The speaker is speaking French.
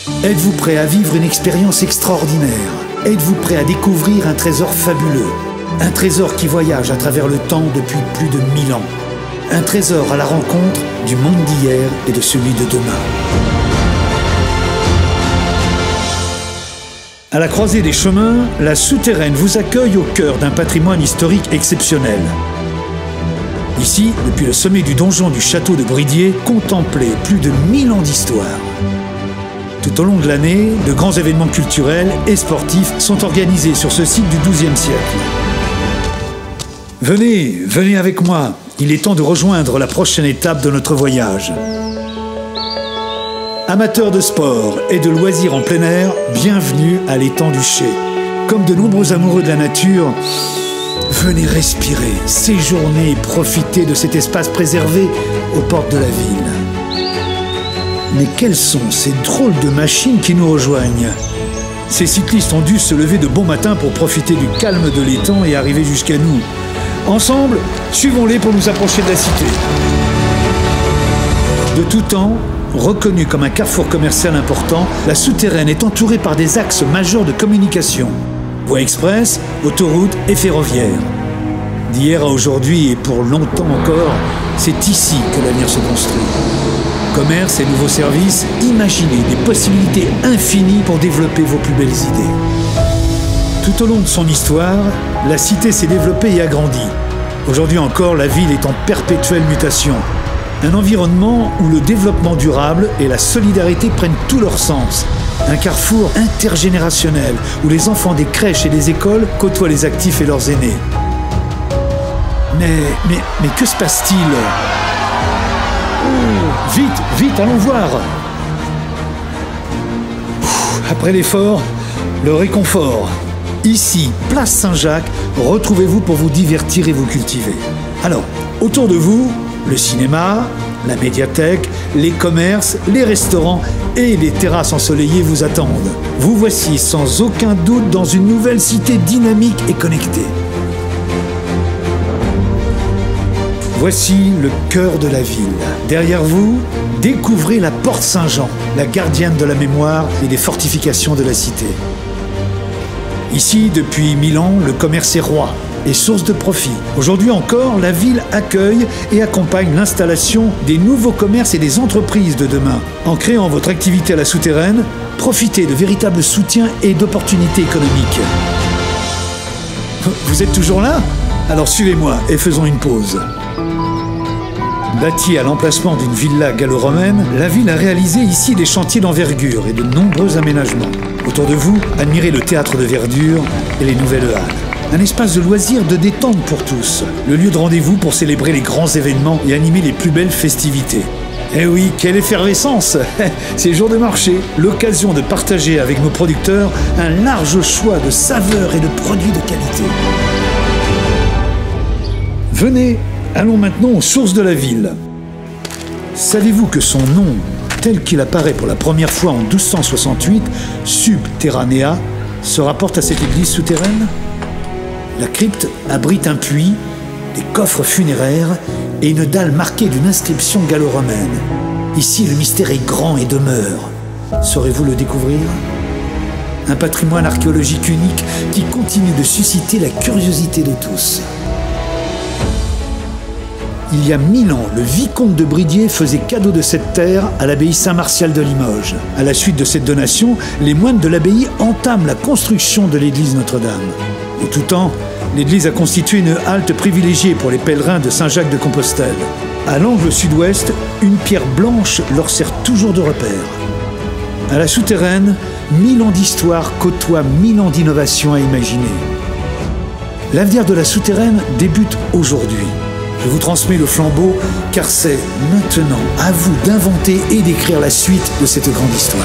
Êtes-vous prêt à vivre une expérience extraordinaire? Êtes-vous prêt à découvrir un trésor fabuleux? Un trésor qui voyage à travers le temps depuis plus de 1000 ans. Un trésor à la rencontre du monde d'hier et de celui de demain. À la croisée des chemins, la Souterraine vous accueille au cœur d'un patrimoine historique exceptionnel. Ici, depuis le sommet du donjon du château de Bridier, contemplez plus de 1000 ans d'histoire. Tout au long de l'année, de grands événements culturels et sportifs sont organisés sur ce site du XIIe siècle. Venez avec moi. Il est temps de rejoindre la prochaine étape de notre voyage. Amateurs de sport et de loisirs en plein air, bienvenue à l'étang du Chet. Comme de nombreux amoureux de la nature, venez respirer, séjourner et profiter de cet espace préservé aux portes de la ville. Mais quelles sont ces drôles de machines qui nous rejoignent? Ces cyclistes ont dû se lever de bon matin pour profiter du calme de l'étang et arriver jusqu'à nous. Ensemble, suivons-les pour nous approcher de la cité. De tout temps, reconnue comme un carrefour commercial important, la Souterraine est entourée par des axes majeurs de communication. Voies express, autoroutes et ferroviaires. D'hier à aujourd'hui et pour longtemps encore, c'est ici que l'avenir se construit. Commerce et nouveaux services, imaginez des possibilités infinies pour développer vos plus belles idées. Tout au long de son histoire, la cité s'est développée et agrandie. Aujourd'hui encore, la ville est en perpétuelle mutation. Un environnement où le développement durable et la solidarité prennent tout leur sens. Un carrefour intergénérationnel où les enfants des crèches et des écoles côtoient les actifs et leurs aînés. Mais que se passe-t-il? Vite, allons voir. Après l'effort, le réconfort. Ici, place Saint-Jacques, retrouvez-vous pour vous divertir et vous cultiver. Alors, autour de vous, le cinéma, la médiathèque, les commerces, les restaurants et les terrasses ensoleillées vous attendent. Vous voici sans aucun doute dans une nouvelle cité dynamique et connectée. Voici le cœur de la ville. Derrière vous, découvrez la porte Saint-Jean, la gardienne de la mémoire et des fortifications de la cité. Ici, depuis 1000 ans, le commerce est roi et source de profit. Aujourd'hui encore, la ville accueille et accompagne l'installation des nouveaux commerces et des entreprises de demain. En créant votre activité à la Souterraine, profitez de véritables soutiens et d'opportunités économiques. Vous êtes toujours là? Alors suivez-moi et faisons une pause. Bâtie à l'emplacement d'une villa gallo-romaine, la ville a réalisé ici des chantiers d'envergure et de nombreux aménagements. Autour de vous, admirez le théâtre de verdure et les nouvelles halles. Un espace de loisirs, de détente pour tous. Le lieu de rendez-vous pour célébrer les grands événements et animer les plus belles festivités. Eh oui, quelle effervescence! C'est jour de marché, l'occasion de partager avec nos producteurs un large choix de saveurs et de produits de qualité. Venez, allons maintenant aux sources de la ville. Savez-vous que son nom, tel qu'il apparaît pour la première fois en 1268, Subterranea, se rapporte à cette église souterraine? La crypte abrite un puits, des coffres funéraires et une dalle marquée d'une inscription gallo-romaine. Ici, le mystère est grand et demeure. Saurez-vous le découvrir? Un patrimoine archéologique unique qui continue de susciter la curiosité de tous. Il y a 1000 ans, le vicomte de Bridier faisait cadeau de cette terre à l'abbaye Saint-Martial de Limoges. À la suite de cette donation, les moines de l'abbaye entament la construction de l'église Notre-Dame. De tout temps, l'église a constitué une halte privilégiée pour les pèlerins de Saint-Jacques-de-Compostelle. À l'angle sud-ouest, une pierre blanche leur sert toujours de repère. À la Souterraine, 1000 ans d'histoire côtoient 1000 ans d'innovation à imaginer. L'avenir de la Souterraine débute aujourd'hui. Je vous transmets le flambeau car c'est maintenant à vous d'inventer et d'écrire la suite de cette grande histoire.